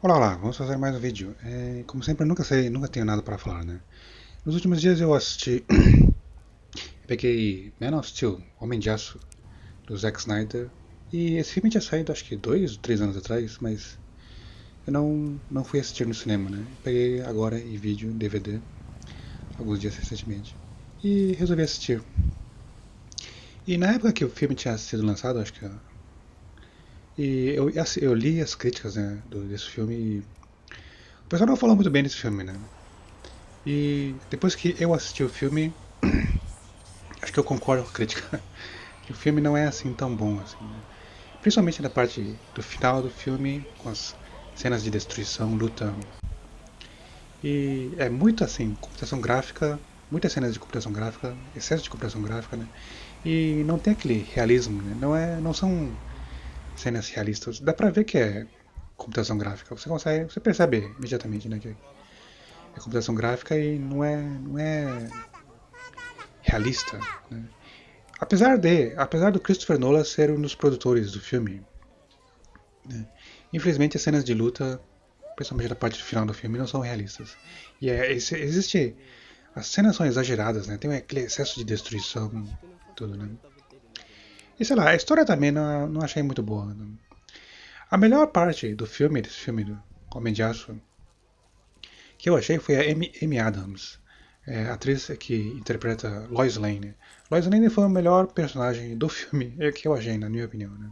Olá, olá, vamos fazer mais um vídeo. Como sempre, eu nunca tenho nada para falar, né? Nos últimos dias eu assisti, eu peguei Man of Steel, Homem de Aço, do Zack Snyder, e esse filme tinha saído acho que 2 ou 3 anos atrás, mas eu não fui assistir no cinema, né? Peguei agora em vídeo, em DVD, alguns dias recentemente, e resolvi assistir. E na época que o filme tinha sido lançado, acho que eu li as críticas, né, desse filme e o pessoal não falou muito bem desse filme, né? E depois que eu assisti o filme, acho que eu concordo com a crítica, que o filme não é assim tão bom assim, né? Principalmente na parte do final do filme, com as cenas de destruição, luta. E é muito assim, computação gráfica, muitas cenas de computação gráfica, excesso de computação gráfica, né? E não tem aquele realismo, né? Não são cenas realistas. Dá pra ver que é computação gráfica. Você percebe imediatamente, né, que é computação gráfica e não é realista, né? Apesar do Christopher Nolan ser um dos produtores do filme, né, infelizmente as cenas de luta, principalmente na parte final do filme, não são realistas. Existe, as cenas são exageradas, né? Tem aquele excesso de destruição, tudo, né? E sei lá, a história também não achei muito boa. Né? A melhor parte do filme, desse filme do Homem de Aço, que eu achei foi a Amy Adams, a atriz que interpreta Lois Lane. Lois Lane foi o melhor personagem do filme, que eu achei, na minha opinião. Né?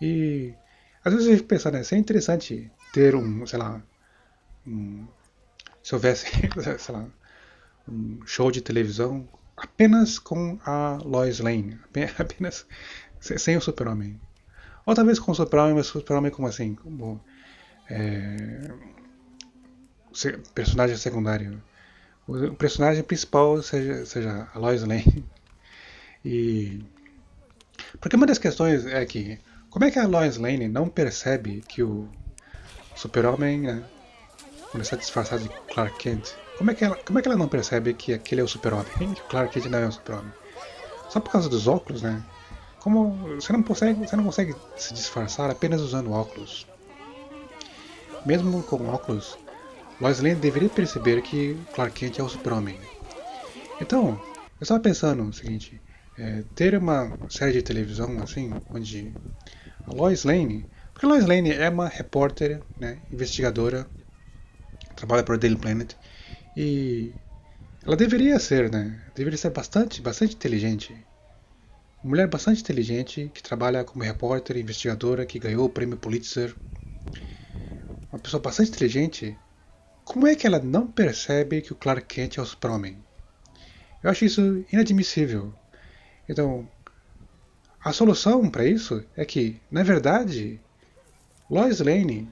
E às vezes eu fico pensando, né, seria interessante ter sei lá, um, se houvesse, sei lá, um show de televisão apenas com a Lois Lane, apenas sem o Super-Homem. Ou talvez com o Super-Homem, mas o Super-Homem como assim, como é, personagem secundário. O personagem principal seja a Lois Lane. E porque uma das questões é que como é que a Lois Lane não percebe que o Super-Homem, né, quando está disfarçado de Clark Kent, como é que ela não percebe que aquele é o Super-Homem? Que o Clark Kent não é o Super-Homem? Só por causa dos óculos, né? Como você não consegue se disfarçar apenas usando óculos. Mesmo com óculos, Lois Lane deveria perceber que Clark Kent é o Super-Homem. Então, eu estava pensando o seguinte: ter uma série de televisão assim, onde a Lois Lane, porque a Lois Lane é uma repórter, né, investigadora, trabalha para o Daily Planet e ela deveria ser bastante inteligente. Uma mulher bastante inteligente que trabalha como repórter, investigadora, que ganhou o prêmio Pulitzer. Uma pessoa bastante inteligente. Como é que ela não percebe que o Clark Kent é o Super-Homem? Eu acho isso inadmissível. Então, a solução para isso é que, na verdade, Lois Lane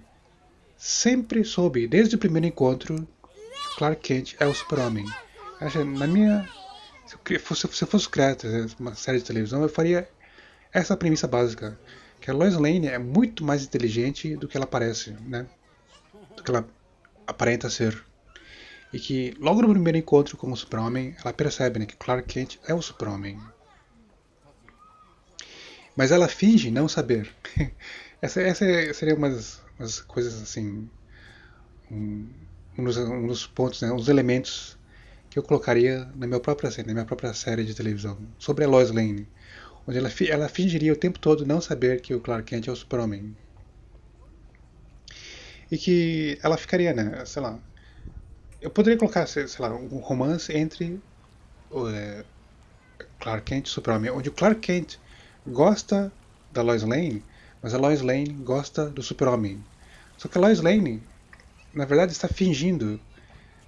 sempre soube, desde o primeiro encontro, que o Clark Kent é o Super-Homem. Na minha. Se eu fosse criar uma série de televisão, eu faria essa premissa básica. Que a Lois Lane é muito mais inteligente do que ela parece, né? Do que ela aparenta ser. E que logo no primeiro encontro com o Super-Homem, ela percebe, né, que Clark Kent é o Super-Homem. Mas ela finge não saber. Essa seria umas coisas assim. Um, um dos pontos, né, os elementos que eu colocaria na minha própria série de televisão sobre a Lois Lane, onde ela fingiria o tempo todo não saber que o Clark Kent é o Super-Homem. E que ela ficaria, né, sei lá, eu poderia colocar, sei lá, um romance entre o Clark Kent e o Super-Homem, onde o Clark Kent gosta da Lois Lane, mas a Lois Lane gosta do Super-Homem. Só que a Lois Lane, na verdade, está fingindo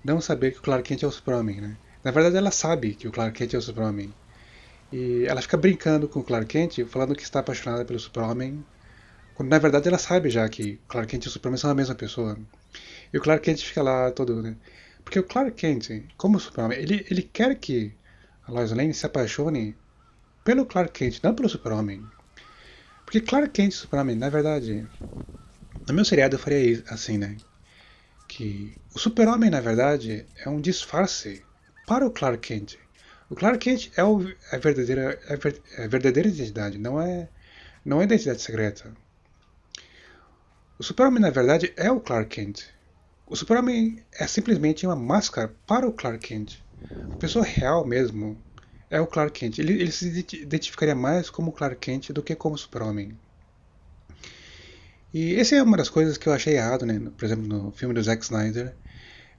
não saber que o Clark Kent é o Super-Homem, né? Na verdade, ela sabe que o Clark Kent é o Super-Homem. E ela fica brincando com o Clark Kent, falando que está apaixonada pelo Super-Homem, quando na verdade ela sabe já que o Clark Kent e o Superman são a mesma pessoa. E o Clark Kent fica lá todo, né? Porque o Clark Kent, como o Superman, ele quer que a Lois Lane se apaixone pelo Clark Kent, não pelo Super-Homem. Porque Clark Kent e Superman, na verdade, no meu seriado eu faria assim, né? Que o Super-Homem, na verdade, é um disfarce para o Clark Kent. O Clark Kent é a verdadeira identidade, não é identidade secreta. O Super-Homem, na verdade, é o Clark Kent. O Super-Homem é simplesmente uma máscara para o Clark Kent. A pessoa real mesmo é o Clark Kent. Ele se identificaria mais como Clark Kent do que como Super-Homem. E essa é uma das coisas que eu achei errado, né? Por exemplo, no filme do Zack Snyder,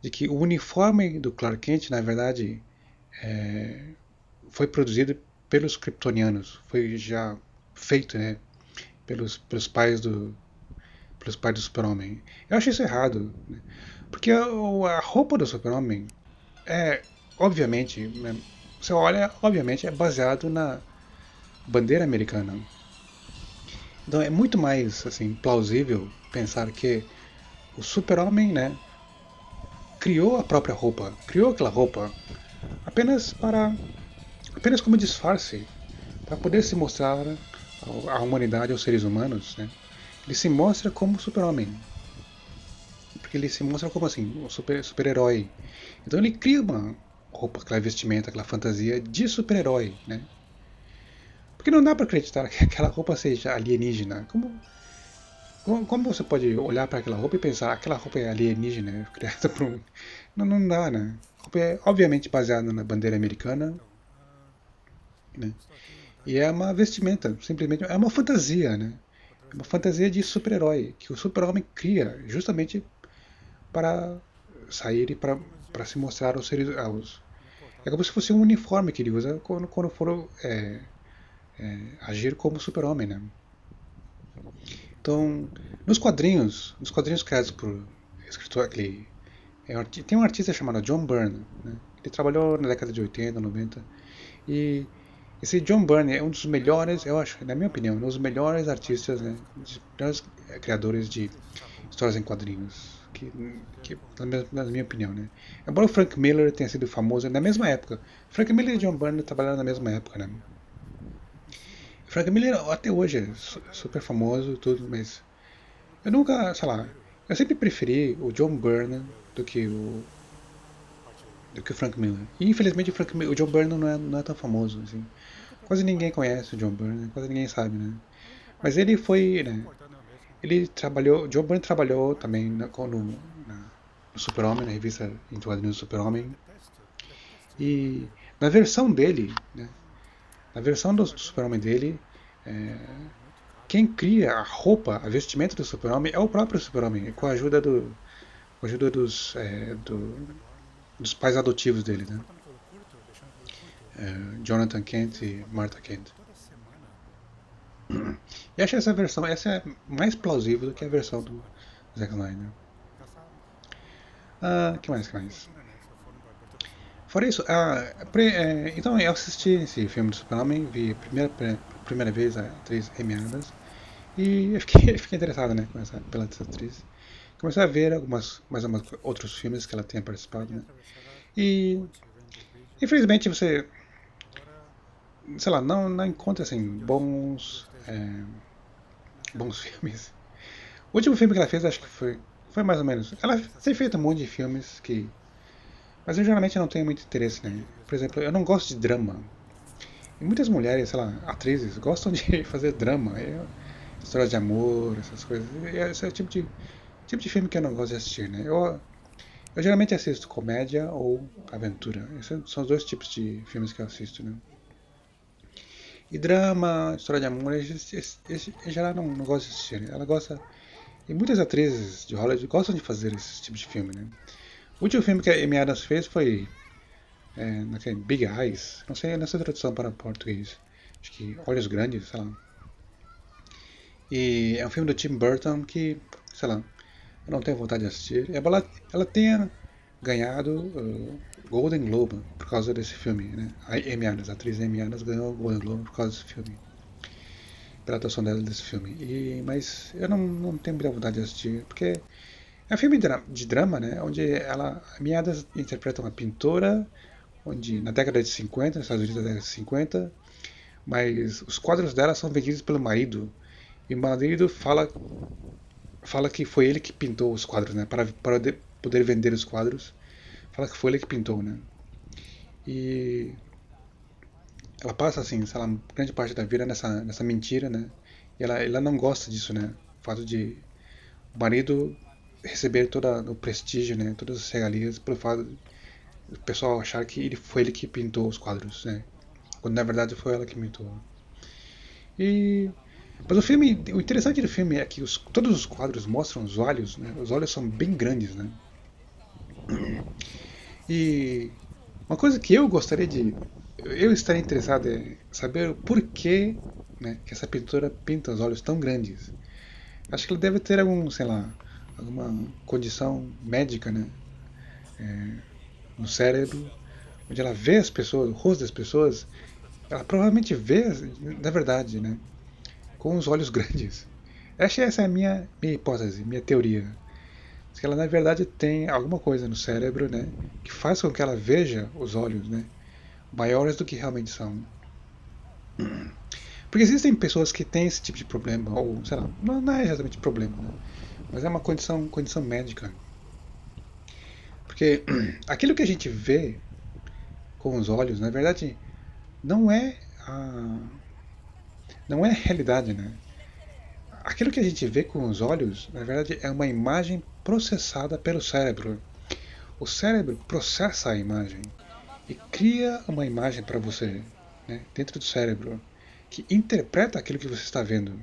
de que o uniforme do Clark Kent, na verdade, foi produzido pelos kryptonianos. Foi já feito, né? Pelos pais do Super-Homem. Eu achei isso errado, né? Porque a roupa do Super-Homem é, obviamente, né, você olha, obviamente, é baseado na bandeira americana. Então é muito mais assim plausível pensar que o Super-Homem, né, criou a própria roupa, criou aquela roupa apenas como disfarce para poder se mostrar à humanidade, aos seres humanos, né? Ele se mostra como super-homem, porque ele se mostra como assim, um super-herói. Então ele cria uma roupa, aquela vestimenta, aquela fantasia de super-herói, né? Porque não dá para acreditar que aquela roupa seja alienígena. Como você pode olhar para aquela roupa e pensar aquela roupa é alienígena, criada por um... Não dá, né? A roupa é obviamente baseada na bandeira americana, né? E é uma vestimenta, simplesmente é uma fantasia, né? É uma fantasia de super-herói que o super-homem cria justamente para sair e para se mostrar aos seres aos. É como se fosse um uniforme que ele usa quando for agir como super-homem, né? Então, nos quadrinhos criados por escritor aquele tem um artista chamado John Byrne, né? Ele trabalhou na década de 80, 90 e esse John Byrne é um dos melhores, eu acho, na minha opinião, um dos melhores artistas, né, melhores criadores de histórias em quadrinhos, na minha opinião, né. Embora o Frank Miller tenha sido famoso na mesma época, Frank Miller e John Byrne trabalharam na mesma época, né. Frank Miller até hoje é super famoso e tudo, mas eu nunca, sei lá, eu sempre preferi o John Byrne do que o Frank Miller. E infelizmente o John Byrne não é tão famoso assim. Quase ninguém conhece o John Byrne, quase ninguém sabe, né? Mas ele foi, né? Ele trabalhou, John Byrne trabalhou também no Super-Homem, na revista em quadrinhos do Super-Homem. E na versão dele, né? Na versão do Super-Homem dele, é, quem cria a roupa, a vestimenta do Super-Homem é o próprio Super-Homem, com a ajuda com a ajuda dos pais adotivos dele, né? Jonathan Kent e Martha Kent. E acho essa é mais plausível do que a versão do Zack Snyder. Que mais, que mais? Fora isso, então eu assisti esse filme do Super-Homem, vi primeira vez a atriz Amy Adams e eu fiquei interessado, né, pela atriz. Comecei a ver mais alguns outros filmes que ela tenha participado, né? E infelizmente você, sei lá, não encontra assim bons filmes. O último filme que ela fez, acho que foi mais ou menos. Ela tem feito um monte de filmes que. Mas eu geralmente não tenho muito interesse, né? Por exemplo, eu não gosto de drama. E muitas mulheres, sei lá, atrizes, gostam de fazer drama. Histórias de amor, essas coisas. E esse é o tipo de filme que eu não gosto de assistir, né? Eu geralmente assisto comédia ou aventura. Esses são os dois tipos de filmes que eu assisto, né? E drama, história de amor, em geral não gosto de assistir. Né? Ela gosta. E muitas atrizes de Hollywood gostam de fazer esse tipo de filme, né? O último filme que a Amy Adams fez foi naquele Big Eyes. Não sei nessa tradução para português. Acho que Olhos Grandes, sei lá. E é um filme do Tim Burton que, sei lá, eu não tenho vontade de assistir. Ela tenha ganhado Golden Globe por causa desse filme, né? A Amy Adams, a atriz Amy Adams ganhou o Golden Globe por causa desse filme. Pela atuação dela desse filme. Mas eu não tenho muita vontade de assistir, porque é um filme de drama, né? Onde a Amy Adams interpreta uma pintora, onde na década de 50, nos Estados Unidos na década de 50, mas os quadros dela são vendidos pelo marido. E o marido fala que foi ele que pintou os quadros, né? Para poder vender os quadros, fala que foi ele que pintou, né? E ela passa, assim, sei lá, grande parte da vida nessa mentira, né? E ela não gosta disso, né? O fato de o marido receber todo o prestígio, né, todas as regalias pelo fato do pessoal achar que foi ele que pintou os quadros, né, quando na verdade foi ela que pintou. E mas o interessante do filme é que todos os quadros mostram os olhos, né, os olhos são bem grandes, né. E uma coisa que eu estaria interessado em saber o porquê, né, que essa pintora pinta os olhos tão grandes. Acho que ele deve ter algum, sei lá, alguma condição médica, né, no cérebro, onde ela vê as pessoas, o rosto das pessoas, ela provavelmente vê, na verdade, né, com os olhos grandes. Acho que essa é a minha hipótese, minha teoria. Que ela na verdade tem alguma coisa no cérebro, né, que faz com que ela veja os olhos, né, maiores do que realmente são. Porque existem pessoas que têm esse tipo de problema, ou sei lá, não é exatamente problema, né, mas é uma condição médica. Porque aquilo que a gente vê com os olhos, na verdade, não é a, não é a realidade, né? Aquilo que a gente vê com os olhos, na verdade, é uma imagem processada pelo cérebro. O cérebro processa a imagem e cria uma imagem para você, né, dentro do cérebro, que interpreta aquilo que você está vendo.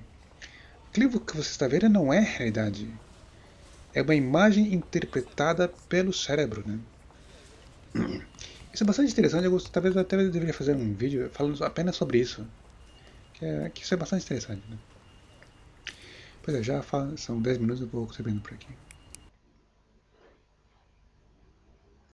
Aquilo que você está vendo não é realidade. É uma imagem interpretada pelo cérebro, né? Isso é bastante interessante. Talvez eu até deveria fazer um vídeo falando apenas sobre isso. Que isso é bastante interessante, né? Pois é, são 10 minutos, eu vou recebendo por aqui.